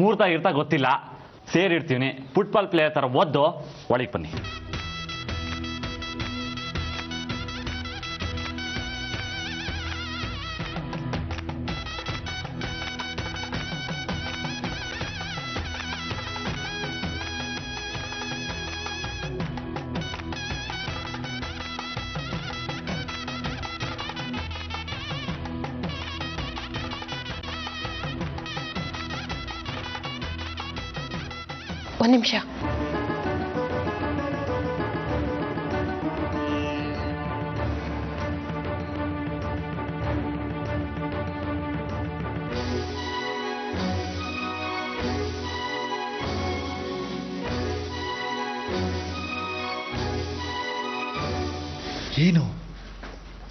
ಮುಹೂರ್ತ ಇರ್ತಾ ಗೊತ್ತಿಲ್ಲ, ಸೇರಿರ್ತೀವಿ. ಫುಟ್ಬಾಲ್ ಪ್ಲೇಯರ್ ಥರ ಓದ್ದು ಒಳಗೆ ಬನ್ನಿ. ಒಂದು ನಿಮಿಷ. ಏನು?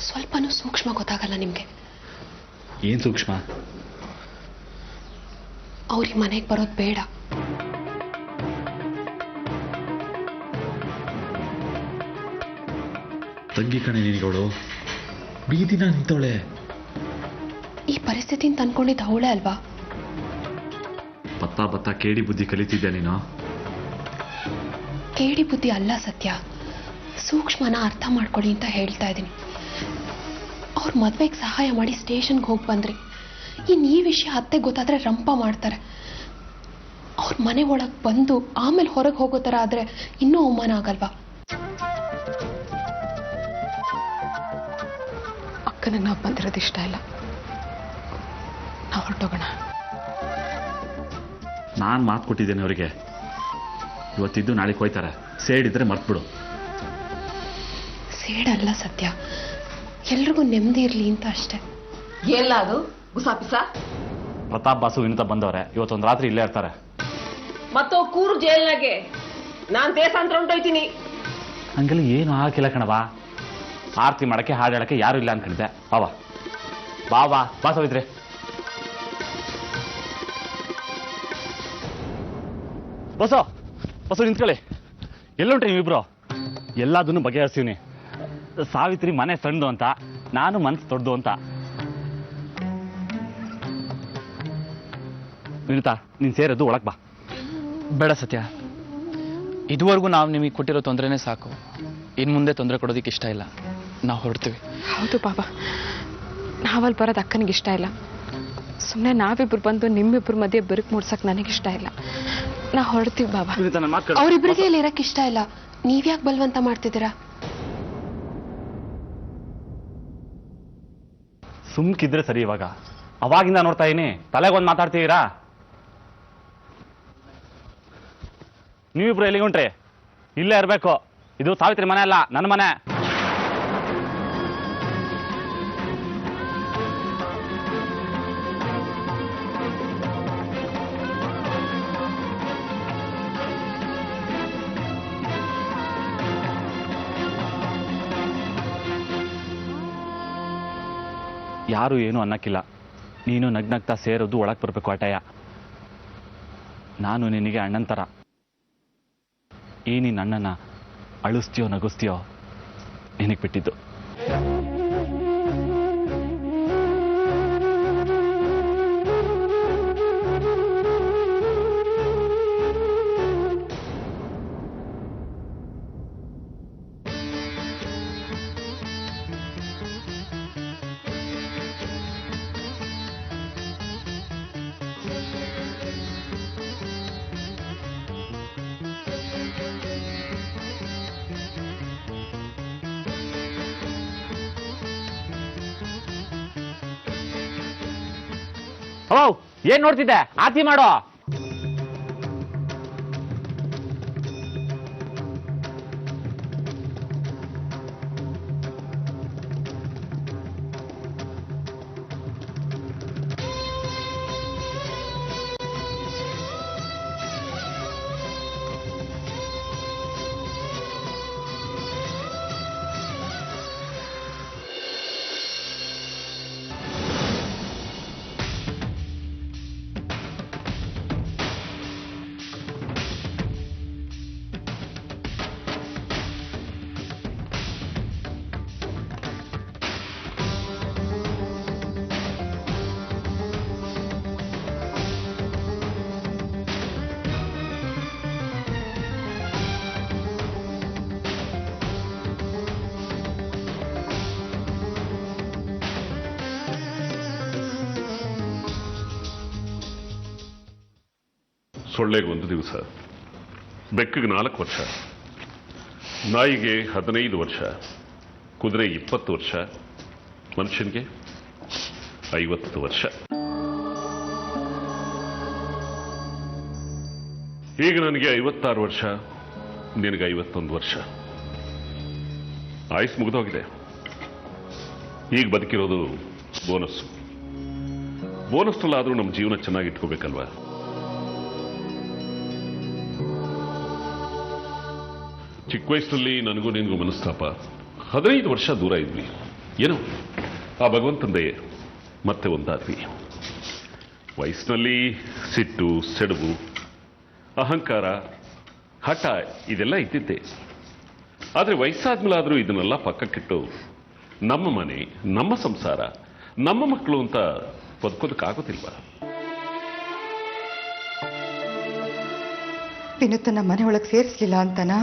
ಸ್ವಲ್ಪನೂ ಸೂಕ್ಷ್ಮ ಗೊತ್ತಾಗಲ್ಲ ನಿಮ್ಗೆ? ಏನ್ ಸೂಕ್ಷ್ಮ? ಅವ್ರಿಗೆ ಮನೆಗೆ ಬರೋದು ಬೇಡ. ತಂಗಿ ಕಣೆ ನಿನಗಳು, ಬೀದಿನ ನಿಂತವಳೆ. ಈ ಪರಿಸ್ಥಿತಿನ ತಂದ್ಕೊಂಡಿದ್ದು ಅವಳೇ ಅಲ್ವಾ? ಬತ್ತಾ ಬತ್ತಾ ಕೇಡಿ ಬುದ್ಧಿ ಕಲಿತಿದ್ದೆ ನೀನು. ಕೇಡಿ ಬುದ್ಧಿ ಅಲ್ಲ ಸತ್ಯ, ಸೂಕ್ಷ್ಮನ ಅರ್ಥ ಮಾಡ್ಕೊಳ್ಳಿ ಅಂತ ಹೇಳ್ತಾ ಇದ್ದೀನಿ. ಅವ್ರ ಮದ್ವೆಗೆ ಸಹಾಯ ಮಾಡಿ ಸ್ಟೇಷನ್ಗೆ ಹೋಗಿ ಬಂದ್ರಿ. ಇನ್ನು ಈ ವಿಷಯ ಅತ್ತೆ ಗೊತ್ತಾದ್ರೆ ರಂಪ ಮಾಡ್ತಾರೆ. ಅವ್ರ ಮನೆ ಒಳಗೆ ಬಂದು ಆಮೇಲೆ ಹೊರಗೆ ಹೋಗೋ ಥರ ಆದರೆ ಇನ್ನೂ ಅವಮಾನ ಆಗಲ್ವಾ? ಅಕ್ಕನಿಗೆ ನಾವು ಬಂದಿರೋದು ಇಷ್ಟ ಇಲ್ಲ, ನಾವು ಹೊರಟೋಗೋಣ. ನಾನು ಮಾತು ಕೊಟ್ಟಿದ್ದೇನೆ ಅವರಿಗೆ, ಇವತ್ತಿದ್ದು ನಾಳೆಗೆ ಹೋಯ್ತಾರೆ. ಸೇಡಿದ್ರೆ ಮರ್ತ್ಬಿಡು. ಸೇಡಲ್ಲ ಸತ್ಯ, ಎಲ್ರಿಗೂ ನೆಮ್ಮದಿ ಇರಲಿ ಅಂತ ಅಷ್ಟೇ. ಎಲ್ಲ ಅದು ಗುಸಾಪಿಸ. ಪ್ರತಾಪ್ ಬಾಸು ವಿನುತ ಬಂದವ್ರೆ, ಇವತ್ತೊಂದು ರಾತ್ರಿ ಇಲ್ಲೇ ಇರ್ತಾರೆ. ಮತ್ತೋ ಕೂರು ಜೈಲ್ನಾಗೆ ನಾನ್ ದೇಶಾಂತರ ಹೊಂಟೋಯ್ತೀನಿ. ಹಂಗೆಲ್ಲ ಏನು ಹಾಕಿಲ್ಲ ಕಣವಾ. ಆರತಿ ಮಾಡಕ್ಕೆ ಹಾಡು ಹೇಳಕ್ಕೆ ಯಾರು ಇಲ್ಲ ಅನ್ಕೊಂಡಿದ್ದೆ. ಬಾ ಸವಿತ್ರಿ. ಬಸು ನಿಂತ್ಕೊಳ್ಳಿ. ಎಲ್ಲುಂಟ್ರಿ ನೀವಿಬ್ರು? ಎಲ್ಲದನ್ನು ಬಗೆಹರಿಸ್ತೀವಿ. ಸಾವಿತ್ರಿ ಮನೆ ಸಣ್ಣದು ಅಂತ, ನಾನು ಮನ್ಸು ದೊಡ್ಡದು ಅಂತ. ವಿನುತಾ, ನೀನು ಸೇರೋದು ಒಳಗೆ ಬಾ. ಬೇಡ ಸತ್ಯ, ಇದುವರೆಗೂ ನಾವು ನಿಮಗೆ ಕೊಟ್ಟಿರೋ ತೊಂದರೆನೇ ಸಾಕು. ಇನ್ನು ಮುಂದೆ ತೊಂದರೆ ಕೊಡೋದಕ್ಕೆ ಇಷ್ಟ ಇಲ್ಲ. ನಾವು ಹೊರಡ್ತೀವಿ. ಹೌದು ಬಾಬಾ, ನಾವಲ್ಲಿ ಬರೋದು ಅಕ್ಕನಿಗೆ ಇಷ್ಟ ಇಲ್ಲ. ಸುಮ್ಮನೆ ನಾವಿಬ್ರು ಬಂದು ನಿಮ್ಮಿಬ್ರ ಮಧ್ಯೆ ಬಿರುಕು ಮೂಡ್ಸಕ್ಕೆ ನನಗಿಷ್ಟ ಇಲ್ಲ. ನಾವು ಹೊರಡ್ತೀವಿ ಬಾಬಾ. ಅವರಿಬ್ಬರಿಗೆ ಇಲ್ಲಿ ಇರಕ್ಕೆ ಇಷ್ಟ ಇಲ್ಲ, ನೀವ್ಯಾಕೆ ಬಲ್ವಂತ ಮಾಡ್ತಿದ್ದೀರಾ? ಸುಮ್ಕಿದ್ರೆ ಸರಿ. ಇವಾಗ ಅವಾಗಿಂದ ನೋಡ್ತಾ ಇದೀನಿ, ತಲೆಗೊಂದು ಮಾತಾಡ್ತೀರಾ. ನೀವಿಬ್ರು ಎಲ್ಲಿಗೆ ಹೊಂಟ್ರಿ? ಇಲ್ಲೇ ಇರಬೇಕು. ಇದು ಸಾವಿತ್ರಿ ಮನೆ ಅಲ್ಲ, ನನ್ನ ಮನೆ. ಯಾರು ಏನು ಅನ್ನಕ್ಕಿಲ್ಲ. ನೀನು ನಗ್ನಗ್ತಾ ಸೇರೋದು ಒಳಗೆ ಬರಬೇಕು ಅಟಯ. ನಾನು ನಿನಗೆ ಅಣ್ಣನ ಥರ. ಈ ನೀನು ಅಣ್ಣನ ಅಳಿಸ್ತೀಯೋ ನಗಿಸ್ತೀಯೋ ನಿನಗೆ ಬಿಟ್ಟಿದ್ದು. ಓ, ಏನ್ ನೋಡ್ತಿದ್ದೆ? ಆತಿ ಮಾಡೋ. ಸೊಳ್ಳೆಗೆ 1 ದಿವಸ, ಬೆಕ್ಕಿಗೆ 4 ವರ್ಷ, ನಾಯಿಗೆ 15 ವರ್ಷ, ಕುದುರೆ 20 ವರ್ಷ, ಮನುಷ್ಯನಿಗೆ 50 ವರ್ಷ. ಈಗ ನನಗೆ 56 ವರ್ಷ, ನಿನಗೆ 51 ವರ್ಷ. ಆಯುಸ್ ಮುಗಿದೋಗಿದೆ. ಈಗ ಬದುಕಿರೋದು ಬೋನಸ್ನಲ್ಲಾದರೂ ನಮ್ಮ ಜೀವನ ಚೆನ್ನಾಗಿ ಇಟ್ಕೋಬೇಕಲ್ವಾ? ಚಿಕ್ಕ ವಯಸ್ಸಿನಲ್ಲಿ ನನಗೂ ನಿನಗೂ ಮನಸ್ತಾಪ. 15 ವರ್ಷ ದೂರ ಇದ್ವಿ. ಏನೋ ಆ ಭಗವಂತಂದೇ ಮತ್ತೆ ಒಂದಾದ್ವಿ. ವಯಸ್ಸಿನಲ್ಲಿ ಸಿಟ್ಟು, ಸೆಡವು, ಅಹಂಕಾರ, ಹಠ ಇದೆಲ್ಲ ಇದ್ದಿದ್ದೆ. ಆದರೆ ವಯಸ್ಸಾದ್ಮೇಲಾದರೂ ಇದನ್ನೆಲ್ಲ ಪಕ್ಕಕ್ಕಿಟ್ಟು ನಮ್ಮ ಮನೆ, ನಮ್ಮ ಸಂಸಾರ, ನಮ್ಮ ಮಕ್ಕಳು ಅಂತ ಬದುಕೋದಕ್ಕಾಗೋದಿಲ್ವಾ? ವಿನುತನ ಮನೆ ಒಳಗೆ ಸೇರಿಸ್ಲಿಲ್ಲ ಅಂತನಾ?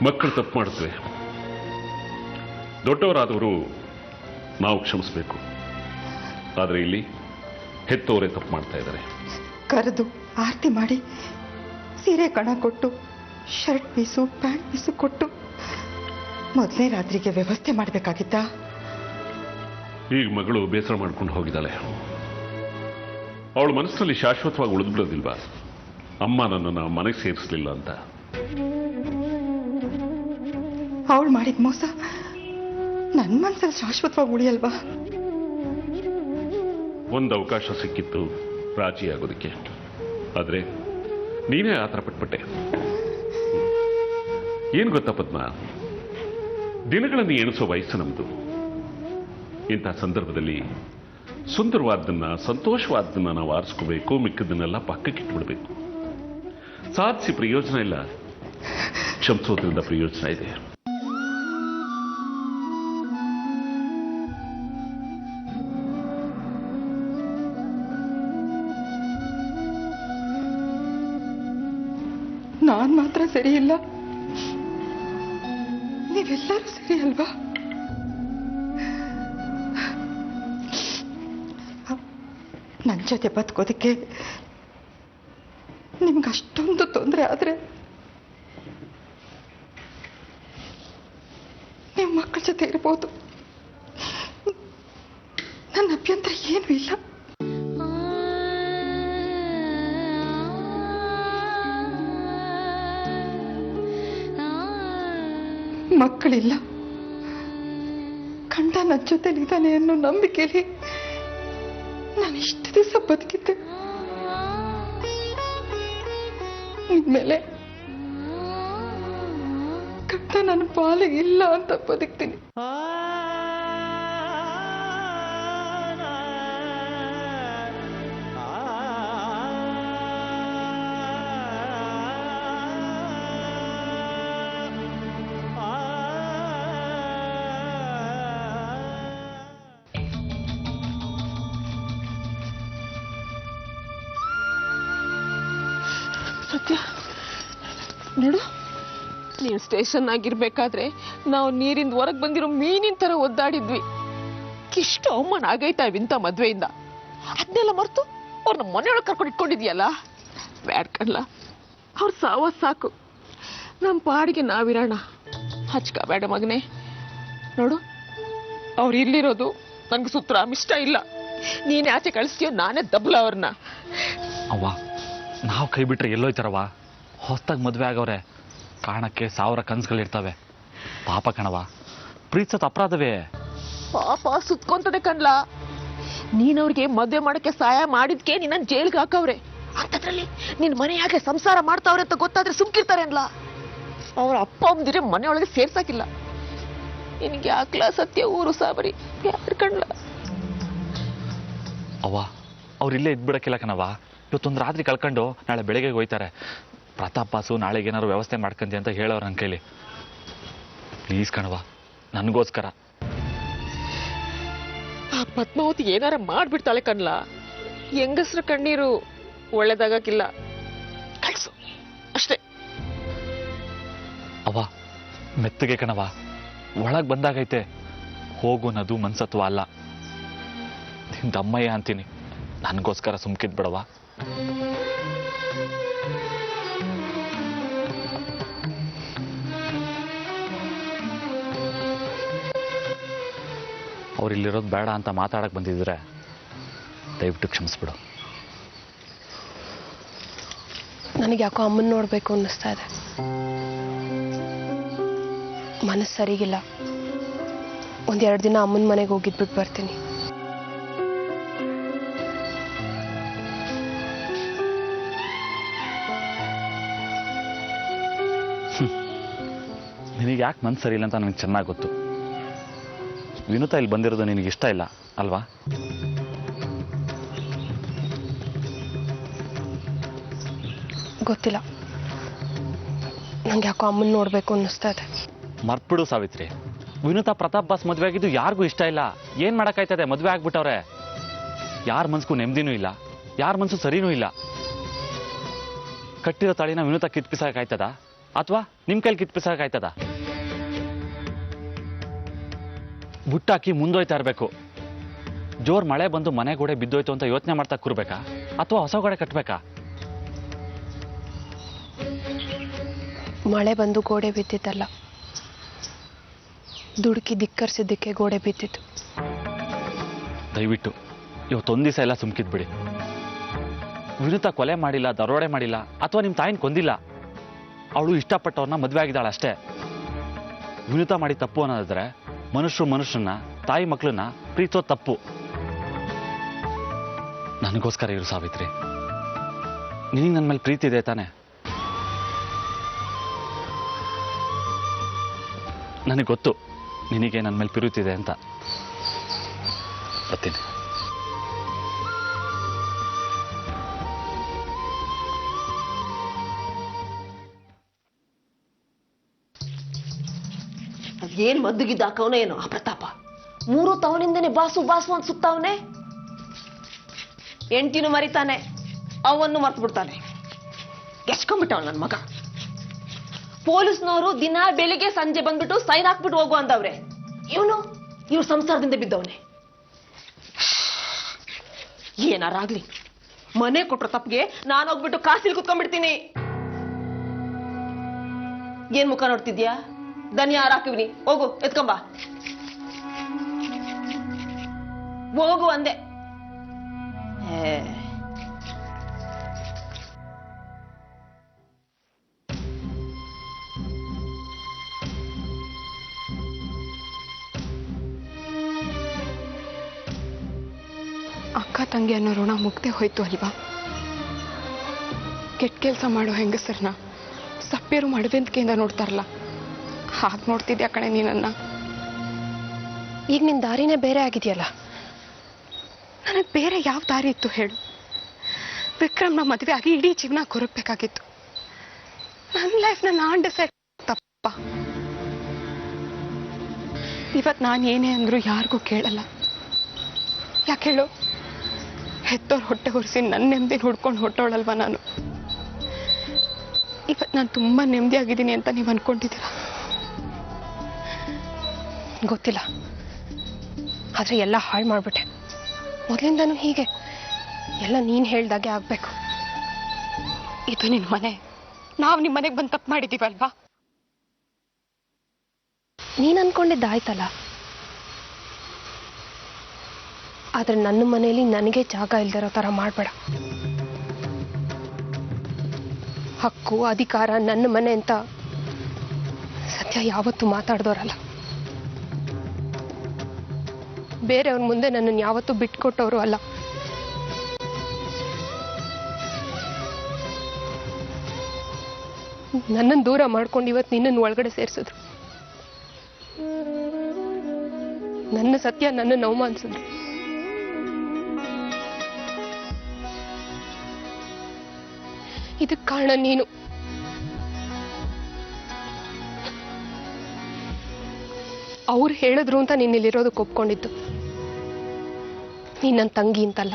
ಮಕ್ಕಳು ತಪ್ಪು ಮಾಡುತ್ತವೆ. ದೊಡ್ಡವರಾದವರು ನಾವು ಕ್ಷಮಿಸಬೇಕು. ಆದರೆ ಇಲ್ಲಿ ಹೆತ್ತವರೇ ತಪ್ಪು ಮಾಡ್ತಾ ಇದ್ದಾರೆ. ಕರೆದು ಆರತಿ ಮಾಡಿ ಸೀರೆ ಕಣ ಕೊಟ್ಟು ಶರ್ಟ್ ಪೀಸು ಪ್ಯಾಂಟ್ ಪೀಸು ಕೊಟ್ಟು ಮೊದಲನೇ ರಾತ್ರಿಗೆ ವ್ಯವಸ್ಥೆ ಮಾಡಬೇಕಾಗಿತ್ತ? ಈಗ ಮಗಳು ಬೇಸರ ಮಾಡ್ಕೊಂಡು ಹೋಗಿದ್ದಾಳೆ. ಅವಳ ಮನಸ್ಸಿನಲ್ಲಿ ಶಾಶ್ವತವಾಗಿ ಉಳಿದ್ಬಿಡೋದಿಲ್ವಾ? ಅಮ್ಮ ನನ್ನನ್ನು ಮನೆಗೆ ಸೇರಿಸಲಿಲ್ಲ ಅಂತ. ಅವಳು ಮಾಡಿದ ಮೋಸ ನನ್ನ ಮನಸ್ಸಲ್ಲಿ ಶಾಶ್ವತವಾಗಿ ಉಳಿಯಲ್ವಾ? ಒಂದು ಅವಕಾಶ ಸಿಕ್ಕಿತ್ತು ರಾಜಿ ಆಗೋದಕ್ಕೆ. ಆದರೆ ನೀನೇ ಆತರ ಪಟ್ಬಿಟ್ಟೆ. ಏನು ಗೊತ್ತಾ ಪದ್ಮ, ದಿನಗಳನ್ನು ಎಣಿಸೋ ವಯಸ್ಸು ನಮ್ದು. ಇಂಥ ಸಂದರ್ಭದಲ್ಲಿ ಸುಂದರವಾದ್ದನ್ನ, ಸಂತೋಷವಾದ್ದನ್ನ ನಾವು ಆರಿಸ್ಕೋಬೇಕು. ಮಿಕ್ಕದನ್ನೆಲ್ಲ ಪಕ್ಕಕ್ಕಿಟ್ಬಿಡ್ಬೇಕು. ಸಾಧಿಸಿ ಪ್ರಯೋಜನ ಇಲ್ಲ, ಕ್ಷಮಿಸೋದ್ರಿಂದ ಪ್ರಯೋಜನ ಇದೆ. ನಾನ್ ಮಾತ್ರ ಸರಿ ಇಲ್ಲ, ನೀವೆಲ್ಲರೂ ಸರಿ ಅಲ್ವಾ? ನನ್ನ ಜೊತೆ ಬದುಕೋದಕ್ಕೆ ನಿಮ್ಗೆ ಅಷ್ಟೊಂದು ತೊಂದರೆ ಆದ್ರೆ ನೀವು ಮಕ್ಕಳ ಜೊತೆ ಇರ್ಬೋದು. ನನ್ನ ಅಭ್ಯಂತರ ಏನೂ ಇಲ್ಲ. ಮಕ್ಕಳಿಲ್ಲ, ಕಂಡ ನನ್ನ ಜೊತೆಲಿದ್ದಾನೆ ಅನ್ನೋ ನಂಬಿಕೆಯಲ್ಲಿ ನಾನು ಇಷ್ಟು ದಿವಸ ಬದುಕಿದ್ದೆ. ಇದ್ಮೇಲೆ ಕಂಡ ನನ್ನ ಪಾಲಿಗೆ ಇಲ್ಲ ಅಂತ ಬದುಕ್ತೀನಿ. ಸತ್ಯ ನೋಡು, ನೀವು ಸ್ಟೇಷನ್ ಆಗಿರ್ಬೇಕಾದ್ರೆ ನಾವು ನೀರಿಂದ ಹೊರಗೆ ಬಂದಿರೋ ಮೀನಿನ ತರ ಒದ್ದಾಡಿದ್ವಿ. ಇಷ್ಟು ಅವಮಾನ ಆಗೈತಾ ಇಂಥ ಮದ್ವೆಯಿಂದ? ಅದನ್ನೆಲ್ಲ ಮರ್ತು ಅವ್ರನ್ನ ಮನೆಯೊಳಗೆ ಕರ್ಕೊಂಡು ಇಟ್ಕೊಂಡಿದ್ಯಲ್ಲ, ಬ್ಯಾಡ್ಕಲ್ಲ. ಅವ್ರ ಸಾವ ಸಾಕು, ನಮ್ಮ ಪಾಡಿಗೆ ನಾವಿರೋಣ. ಹಚ್ಕಬೇಡ ಮಗನೇ. ನೋಡು, ಅವ್ರು ಇಲ್ಲಿರೋದು ನನ್ಗೆ ಸುತ್ತರಾಮ್ ಇಷ್ಟ ಇಲ್ಲ. ನೀನೇ ಆಚೆ ಕಳಿಸ್ತೀಯೋ ನಾನೇ ದಬ್ಲ ಅವ್ರನ್ನ. ಅವ್ವ, ನಾವು ಕೈ ಬಿಟ್ರೆ ಎಲ್ಲೋಯ್ತಾರವ? ಹೊಸ್ದಾಗಿ ಮದುವೆ ಆಗವ್ರೆ, ಕಾರಣಕ್ಕೆ 1000 ಕನ್ಸುಗಳಿರ್ತವೆ. ಪಾಪ ಕಣವ, ಪ್ರೀತಿಸೋದು ಅಪರಾಧವೇ. ಪಾಪ ಸುತ್ಕೊಂತದೆ ಕಣ್ಲಾ. ನೀನವ್ರಿಗೆ ಮದುವೆ ಮಾಡಕ್ಕೆ ಸಹಾಯ ಮಾಡಿದ್ಕೆ ನಿನ್ನ ಜೈಲ್ಗೆ ಹಾಕವ್ರೆ. ಅಂತದ್ರಲ್ಲಿ ನಿನ್ ಮನೆ ಯಾಕೆ ಸಂಸಾರ ಮಾಡ್ತಾವ್ರೆ ಅಂತ ಗೊತ್ತಾದ್ರೆ ಸುಮ್ಕಿರ್ತಾರೆ ಅನ್ಲಾ. ಅವ್ರ ಅಪ್ಪ ಅಮ್ಮದಿರೆ ಮನೆಯೊಳಗೆ ಸೇರ್ಸಾಕಿಲ್ಲ. ನಿನ್ಗೆ ಯಾಕ್ಲಾ ಸತ್ಯ ಊರು ಸಾಬರಿ ಯಾರು ಕಣ್ಲ? ಅವ್ವ, ಅವ್ರು ಇಲ್ಲೇ ಇದ್ಬಿಡಕ್ಕಿಲ್ಲ ಕಣವ. ಇವತ್ತೊಂದು ರಾತ್ರಿ ಕಳ್ಕೊಂಡು ನಾಳೆ ಬೆಳಗ್ಗೆ ಹೋಯ್ತಾರೆ. ಪ್ರತಾಪ್ ಬಾಸು ನಾಳೆಗೆ ಏನಾದ್ರು ವ್ಯವಸ್ಥೆ ಮಾಡ್ಕಂತಿ ಅಂತ ಹೇಳೋರು ನನ್ನ ಕೈಲಿ. ಪ್ಲೀಸ್ ಕಣವ, ನನಗೋಸ್ಕರ. ಆ ಪದ್ಮಾವತಿ ಏನಾರ ಮಾಡ್ಬಿಡ್ತಾಳೆ ಕಣ್ಲ. ಹೆಂಗಸ್ರ ಕಣ್ಣೀರು ಒಳ್ಳೇದಾಗಕ್ಕಿಲ್ಲ. ಕಳ್ಸು ಅಷ್ಟೇ. ಅವ್ವ, ಮೆತ್ತಗೆ ಕಣವ, ಒಳಗ್ ಬಂದಾಗೈತೆ. ಹೋಗು ಅನ್ನೋದು ಮನ್ಸತ್ವ ಅಲ್ಲ. ನಿನ್ ದಮ್ಮಯ್ಯ ಅಂತೀನಿ, ನನಗೋಸ್ಕರ ಸುಮ್ಕಿದ್ ಬಿಡವ. ಅವ್ರು ಇಲ್ಲಿರೋದು ಬೇಡ ಅಂತ ಮಾತಾಡಕ್ಕೆ ಬಂದಿದ್ರೆ ದಯವಿಟ್ಟು ಕ್ಷಮಿಸ್ಬಿಡು. ನನಗೆ ಯಾಕೋ ಅಮ್ಮನ ನೋಡಬೇಕು ಅನ್ನಿಸ್ತಾ ಇದೆ. ಮನಸ್ಸು ಸರಿಗಿಲ್ಲ. ಒಂದೆರಡು ದಿನ ಅಮ್ಮನ ಮನೆಗೆ ಹೋಗಿದ್ಬಿಟ್ಟು ಬರ್ತೀನಿ. ನಿನಗೆ ಯಾಕೆ ಮನ್ಸು ಸರಿ ಇಲ್ಲ ಅಂತ ನನಗೆ ಚೆನ್ನಾಗಿ ಗೊತ್ತು. ವಿನುತಾ ಇಲ್ಲಿ ಬಂದಿರೋದು ನಿನಗೆ ಇಷ್ಟ ಇಲ್ಲ ಅಲ್ವಾ? ಗೊತ್ತಿಲ್ಲ, ನಂಗೆ ಯಾಕೋ ಅಮ್ಮನ ನೋಡಬೇಕು ಅನ್ನಿಸ್ತಾ ಇದೆ. ಮರ್ತ್ಬಿಡು ಸಾವಿತ್ರಿ. ವಿನುತಾ ಪ್ರತಾಪ್ ಬಾಸ್ ಮದುವೆ ಆಗಿದ್ದು ಯಾರಿಗೂ ಇಷ್ಟ ಇಲ್ಲ. ಏನು ಮಾಡೋಕ್ಕಾಯ್ತದೆ? ಮದುವೆ ಆಗ್ಬಿಟ್ಟವ್ರೆ. ಯಾರ ಮನ್ಸಿಗೂ ನೆಮ್ಮದಿನೂ ಇಲ್ಲ, ಯಾರ ಮನ್ಸು ಸರಿನೂ ಇಲ್ಲ. ಕಟ್ಟಿರೋ ತಾಳಿನ ವಿನುತಾ ಕಿತ್ಪಿಸೋಕ್ಕಾಯ್ತದ ಅಥವಾ ನಿಮ್ಮ ಕೈಲಿ ಕಿತ್ಪಿಸೋಕ್ಕಾಯ್ತದ? ಬುಟ್ಟಾಕಿ ಮುಂದೋಯ್ತಾ ಇರಬೇಕು. ಜೋರ್ ಮಳೆ ಬಂದು ಮನೆ ಗೋಡೆ ಬಿದ್ದೋಯ್ತು ಅಂತ ಯೋಚನೆ ಮಾಡ್ತಾ ಕೂರ್ಬೇಕಾ ಅಥವಾ ಹೊಸ ಗೋಡೆ ಕಟ್ಟಬೇಕಾ? ಮಳೆ ಬಂದು ಗೋಡೆ ಬಿದ್ದಿದ್ದಲ್ಲ, ದುಡುಕಿ ಧಿಕ್ಕರಿಸಿದ್ದಕ್ಕೆ ಗೋಡೆ ಬಿದ್ದಿತ್ತು. ದಯವಿಟ್ಟು ಇವತ್ತೊಂದು ದಿವಸ ಎಲ್ಲ ಸುಮ್ಕಿದ್ಬಿಡಿ. ವಿನುತಾ ಕೊಲೆ ಮಾಡಿಲ್ಲ, ದರೋಡೆ ಮಾಡಿಲ್ಲ, ಅಥವಾ ನಿಮ್ಮ ತಾಯಿನ ಕೊಂದಿಲ್ಲ. ಅವಳು ಇಷ್ಟಪಟ್ಟವ್ರನ್ನ ಮದುವೆ ಆಗಿದ್ದಾಳೆ ಅಷ್ಟೇ. ವಿನುತಾ ಮಾಡಿ ತಪ್ಪು ಅನ್ನೋದಾದ್ರೆ ಮನುಷ್ಯರನ್ನ, ತಾಯಿ ಮಕ್ಕಳನ್ನ ಪ್ರೀತಿಸೋ ತಪ್ಪು. ನನಗೋಸ್ಕರ ಇರು ಸಾವಿತ್ರಿ. ನಿನಗೆ ನನ್ನ ಮೇಲೆ ಪ್ರೀತಿ ಇದೆ ತಾನೆ? ನನಗೆ ಗೊತ್ತು ನಿನಗೆ ನನ್ನ ಮೇಲೆ ಪ್ರೀತಿ ಇದೆ ಅಂತ. ಬರ್ತೀನಿ. ಏನ್ ಮದ್ದುಗಿದ್ದಾಕವನೇ ಏನೋ ಆ ಪ್ರತಾಪ. 3 ತವನಿಂದನೇ ಬಾಸು ಬಾಸು ಅಂತ ಸುತ್ತವನೆ. ಎಂಟಿನೂ ಮರಿತಾನೆ, ಅವನ್ನು ಮರ್ತು ಬಿಡ್ತಾನೆ. ಎಸ್ಕೊಂಡ್ಬಿಟ್ಟವಳು ನನ್ನ ಮಗ. ಪೊಲೀಸ್ನವರು ದಿನ ಬೆಳಿಗ್ಗೆ ಸಂಜೆ ಬಂದ್ಬಿಟ್ಟು ಸೈನ್ ಹಾಕ್ಬಿಟ್ಟು ಹೋಗು ಅಂದವ್ರೆ. ಇವ್ರು ಸಂಸಾರದಿಂದ ಬಿದ್ದವನೆ. ಏನಾರಾಗ್ಲಿ, ಮನೆ ಕೊಟ್ರ ತಪ್ಪಿಗೆ ನಾನು ಹೋಗ್ಬಿಟ್ಟು ಕಾಸಿಲ್ ಕುತ್ಕೊಂಡ್ಬಿಡ್ತೀನಿ. ಏನ್ ಮುಖ ನೋಡ್ತಿದ್ಯಾ? ಧನ್ಯ ಹಾಕಿವ್ನಿ, ಹೋಗು ಎತ್ಕೊಂಬ. ಹೋಗು ಅಂದೆ. ಅಕ್ಕ ತಂಗಿ ಅನ್ನೋ ಋಣ ಮುಗ್ದೆ ಹೋಯ್ತು ಅಲ್ವಾ? ಕೆಟ್ಟ ಕೆಲಸ ಮಾಡೋ ಹೆಂಗಸರನ್ನ ಸಪ್ಪೇರು ಮಡವೆಂದ್ಕೆಯಿಂದ ನೋಡ್ತಾರಲ್ಲ, ಹಾಗೆ ನೋಡ್ತಿದ್ಯಾ ಕಣೆ ನೀನನ್ನ. ಈಗ ನಿನ್ನ ದಾರಿನೇ ಬೇರೆ ಆಗಿದೆಯಲ್ಲ. ನನಗೆ ಬೇರೆ ಯಾವ ದಾರಿ ಇತ್ತು ಹೇಳು? ವಿಕ್ರಮ್ನ ಮದುವೆ ಆಗಿ ಇಡೀ ಜೀವನ ಕೊರಗಬೇಕಾಗಿತ್ತು. ನನ್ನ ಲೈಫ್ನ ನಾನ್ ಡಿಸೈಡ್ ತಪ್ಪ. ಇವತ್ತು ನಾನು ಏನೇ ಅಂದ್ರೂ ಯಾರಿಗೂ ಕೇಳಲ್ಲ. ಯಾಕೆ ಹೇಳು? ಹೆತ್ತೋರ್ ಹೊಟ್ಟೆ ಹೊರಿಸಿ ನನ್ನ ನೆಮ್ಮದಿ ಹುಡ್ಕೊಂಡು ಹೊಟ್ಟೋಳಲ್ವ ನಾನು. ಇವತ್ತು ನಾನು ತುಂಬ ನೆಮ್ಮದಿಯಾಗಿದ್ದೀನಿ ಅಂತ ನೀವು ಅನ್ಕೊಂಡಿದ್ದೀರಾ? ಗೊತ್ತಿಲ್ಲ, ಆದರೆ ಎಲ್ಲ ಹಾಳು ಮಾಡಿಬಿಟ್ಟೆ. ಮೊದಲಿಂದನೂ ಹೀಗೆ ಎಲ್ಲ ನೀನು ಹೇಳ್ದಾಗೆ ಆಗಬೇಕು. ಇದು ನಿನ್ನ ಮನೆ. ನಾವು ನಿಮ್ಮ ಮನೆಗೆ ಬಂದು ತಪ್ಪು ಮಾಡಿದ್ದೀವಲ್ವಾ? ನೀನು ಅನ್ಕೊಂಡಿದ್ದಾಯ್ತಲ್ಲ, ಆದರೆ ನನ್ನ ಮನೆಯಲ್ಲಿ ನನಗೆ ಜಾಗ ಇಲ್ದಿರೋ ಥರ ಮಾಡಬೇಡ. ಹಕ್ಕು ಅಧಿಕಾರ ನನ್ನ ಮನೆ ಅಂತ ಸತ್ಯ ಯಾವತ್ತೂ ಮಾತಾಡ್ದೋರಲ್ಲ. ಬೇರೆಯವ್ರ ಮುಂದೆ ನನ್ನನ್ನು ಯಾವತ್ತೂ ಬಿಟ್ಕೊಟ್ಟವರು ಅಲ್ಲ. ನನ್ನನ್ನು ದೂರ ಮಾಡ್ಕೊಂಡು ಇವತ್ತು ನಿನ್ನನ್ನು ಒಳಗಡೆ ಸೇರಿಸಿದ್ರು. ನನ್ನ ಸತ್ಯ ನನ್ನನ್ನು ಅವಮಾನಿಸಿದ್ರು. ಇದಕ್ಕೆ ಕಾರಣ ನೀನು. ಅವ್ರು ಹೇಳಿದ್ರು ಅಂತ ನೀನು ಇಲ್ಲಿರೋದಕ್ಕೆ ಒಪ್ಕೊಂಡಿದ್ದು. ನೀನು ನನ್ನ ತಂಗಿ ಅಂತಲ್ಲ.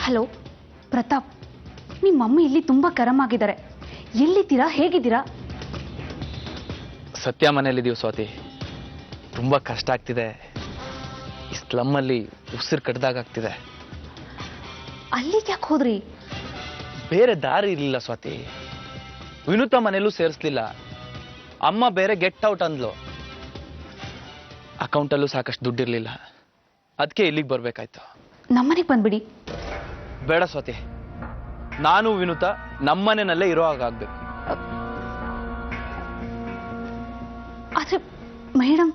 ಹಲೋ ಪ್ರತಾಪ್, ನಿಮ್ಮ ಮಮ್ಮಿ ಇಲ್ಲಿ ತುಂಬ ಗರಂ ಆಗಿದ್ದಾರೆ. ಎಲ್ಲಿದ್ದೀರಾ, ಹೇಗಿದ್ದೀರಾ? ಸತ್ಯ ಮನೇಲಿದ್ದೀವಿ ಸ್ವಾತಿ. ತುಂಬ ಕಷ್ಟ ಆಗ್ತಿದೆ. ಈ ಸ್ಲಮ್ಮಲ್ಲಿ ಉಸಿರು ಕಡ್ದಾಗ್ತಿದೆ. ಅಲ್ಲಿಗೆ ಯಾಕೆ ಹೋದ್ರಿ? ಬೇರೆ ದಾರಿ ಇರಲಿಲ್ಲ ಸ್ವಾತಿ. ವಿನುತಾ ಮನೇಲೂ ಸೇರಿಸ್ಲಿಲ್ಲ. ಅಮ್ಮ ಬೇರೆ ಗೆಟ್ ಔಟ್ ಅಂದ್ಲು. ಅಕೌಂಟಲ್ಲೂ ಸಾಕಷ್ಟು ದುಡ್ಡಿರಲಿಲ್ಲ. ಅದಕ್ಕೆ ಇಲ್ಲಿಗೆ ಬರಬೇಕಾಯ್ತು. ನಮ್ಮನೆಗೆ ಬಂದ್ಬಿಡಿ. ಬೇಡ ಸ್ವಾತಿ, ನಾನು ವಿನುತಾ ನಮ್ಮನೆಯಲ್ಲೇ ಇರೋ ಹಾಗಾಗ್ಬೇಕು. ಆದ್ರೆ ಮೇಡಮ್.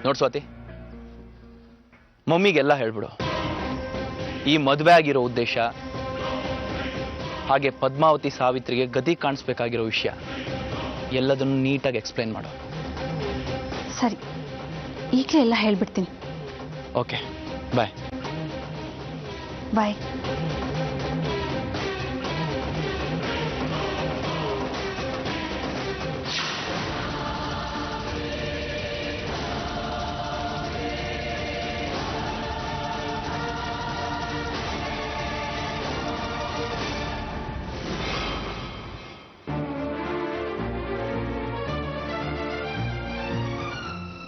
ನೋಡ್ ಸ್ವಾತಿ, ಮಮ್ಮಿಗೆಲ್ಲ ಹೇಳ್ಬಿಡು. ಈ ಮದುವೆ ಆಗಿರೋ ಉದ್ದೇಶ, ಹಾಗೆ ಪದ್ಮಾವತಿ ಸಾವಿತ್ರಿಗೆ ಗತಿ ಕಾಣಿಸ್ಬೇಕಾಗಿರೋ ವಿಷಯ ಎಲ್ಲದನ್ನು ನೀಟಾಗಿ ಎಕ್ಸ್ಪ್ಲೈನ್ ಮಾಡು. ಸರಿ, ಈಗಲೇ ಎಲ್ಲ ಹೇಳ್ಬಿಡ್ತೀನಿ. ಓಕೆ, ಬಾಯ್. ಬಾಯ್.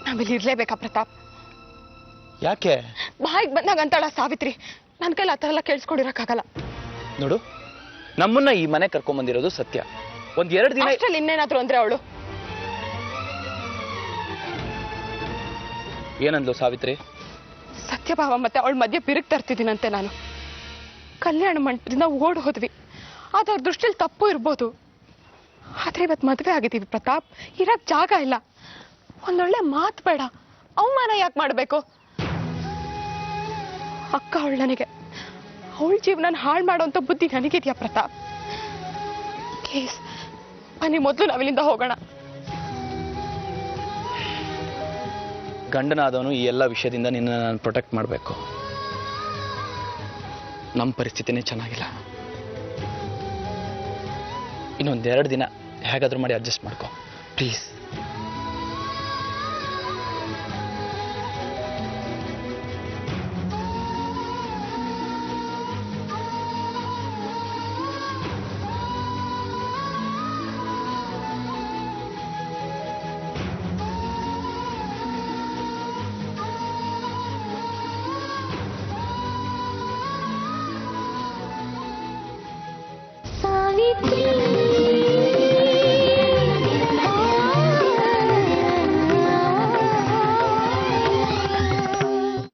ನಾವಿಲ್ಲಿ ಇರ್ಲೇಬೇಕಾ ಪ್ರತಾಪ್? ಯಾಕೆ? ಬಾಯಿಗೆ ಬಂದಾಗ ಅಂತಾಳ ಸಾವಿತ್ರಿ. ನನ್ನ ಕೈಲಿ ಆ ಥರ ಎಲ್ಲ ಕೇಳಿಸ್ಕೊಂಡಿರಕ್ಕಾಗಲ್ಲ. ನೋಡು, ನಮ್ಮನ್ನ ಈ ಮನೆ ಕರ್ಕೊಂಡ್ಬಂದಿರೋದು ಸತ್ಯ. 1-2 ದಿನ ಅಷ್ಟ್ರಲ್ಲಿ ಇನ್ನೇನಾದ್ರು ಅಂದ್ರೆ ಅವಳು ಏನಂದ್ಲು ಸಾವಿತ್ರಿ? ಸತ್ಯಭಾವ ಮತ್ತೆ ಅವಳ ಮಧ್ಯೆ ಬಿರುಕು ತರ್ತಿದ್ದೀನಂತೆ ನಾನು. ಕಲ್ಯಾಣ ಮಂಟಪದಿಂದ ಓಡ್ ಹೋದ್ವಿ. ಅದು ಅವ್ರ ದೃಷ್ಟಿಯಲ್ಲಿ ತಪ್ಪು ಇರ್ಬೋದು. ಆದ್ರೆ ಇವತ್ತು ಮದುವೆ ಆಗಿದ್ದೀವಿ ಪ್ರತಾಪ್. ಇರಕ್ ಜಾಗ ಇಲ್ಲ. ಒಂದೊಳ್ಳೆ ಮಾತು ಬೇಡ, ಅವಮಾನ ಯಾಕೆ ಮಾಡಬೇಕು? ಅಕ್ಕ ಅವಳು ನನಗೆ, ಅವಳ ಜೀವನ ಹಾಳು ಮಾಡೋಂಥ ಬುದ್ಧಿ ನನಗಿದ್ಯಾ ಪ್ರತಾಪ್? ಪ್ಲೀಸ್ ಬನ್ನಿ, ಮೊದಲು ನಾವಿಲ್ಲಿಂದ ಹೋಗೋಣ. ಗಂಡನಾದವನು ಈ ಎಲ್ಲ ವಿಷಯದಿಂದ ನಿನ್ನ ನಾನು ಪ್ರೊಟೆಕ್ಟ್ ಮಾಡಬೇಕು. ನಮ್ಮ ಪರಿಸ್ಥಿತಿನೇ ಚೆನ್ನಾಗಿಲ್ಲ. ಇನ್ನೊಂದೆರಡು ದಿನ ಹೇಗಾದ್ರೂ ಮಾಡಿ ಅಡ್ಜಸ್ಟ್ ಮಾಡ್ಕೊ ಪ್ಲೀಸ್. ಸಾವಿತ್ರಿ